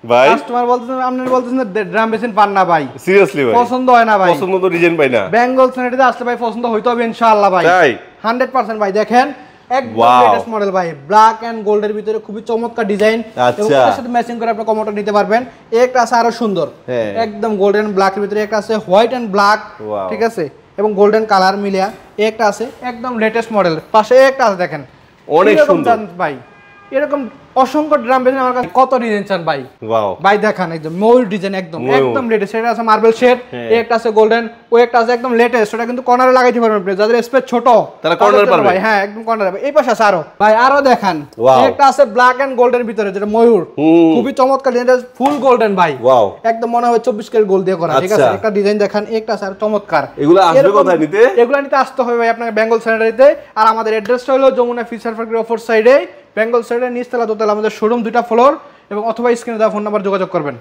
ভাই কাস্টমার বলতেছেন আপনারা বলতেছেন ড্রাম বেসিন পান না ভাই, সিরিয়াসলি ভাই পছন্দ হয় না ভাই, পছন্দ তো ডিজাইন পাই না। বেঙ্গল স্যানিটারিতে আসলে ভাই পছন্দ হইতে হবে ইনশাআল্লাহ ভাই, তাই 100% ভাই। দেখেন একদম Wow. লেটেস্ট মডেল ভাই, ব্ল্যাক এন্ড গোল্ডের ভিতরে খুবই চমৎকার ডিজাইন, এবং আচ্ছা। এর সাথে ম্যাচিং করে আপনি কমোডটা নিতে পারবেন। একটা আছে আরো সুন্দর, হ্যাঁ। একদম গোল্ডেন ব্ল্যাকের ভিতরে, একটা আছে হোয়াইট এন্ড ব্ল্যাক, Wow. ঠিক আছে, এবং গোল্ডেন কালার মিলিয়া একটা আছে একদম লেটেস্ট মডেল। পাশে একটা আছে দেখেন অনেক এরকম সুন্দর ভাই, এরকম অসংখ্য ড্রাম বেসিন আমার কাছে। কত ডিজাইন চান ভাই? ওয়াও ভাই দেখান একদম ময়ূর ডিজাইন, একদম ময়ূর। একদম লেটেস্ট। সেটা আছে মার্বেল শেড, হ্যাঁ। একটা আছে গোল্ডেন, ও একটা আছে একদম লেটেস্ট। ওটা কিন্তু কর্নারে লাগাইতে পারবেন আপনি, যাদের স্পেস ছোট তারা তাদের corner জন্য পারবে। ভাই, হ্যাঁ একদম কর্নারে পাবে। এই পাশে আছে আরো ভাই, আরো দেখান Wow. একটা আছে ব্ল্যাক এন্ড গোল্ডের ভিতরে, যেটা ময়ূর, খুবই চমৎকার ডিজাইন, ফুল গোল্ডেন ভাই, ওয়াও একদম মনে হয় 24 ক্যারেট গোল্ড দিয়ে করা, ঠিক আছে। আচ্ছা। একটা ডিজাইন দেখান, একটা আছে আর চমৎকার। এগুলো আসবে এরকম- কোথায় নিতে? এগুলো নিতে আসতে হবে ভাই আপনাকে বেঙ্গল স্যানিটারিতে। আর আমাদের অ্যাড্রেসটা হলো যমুনা ফিশার ফ্যাক্টরি অপর সাইডে, বেঙ্গল স্যানিটারি নিচতলা দোতলা, আমাদের শোরুম 2টা ফ্লোর, এবং অথবা স্ক্রিনে দেওয়া ফোন নাম্বার যোগাযোগ করবেন।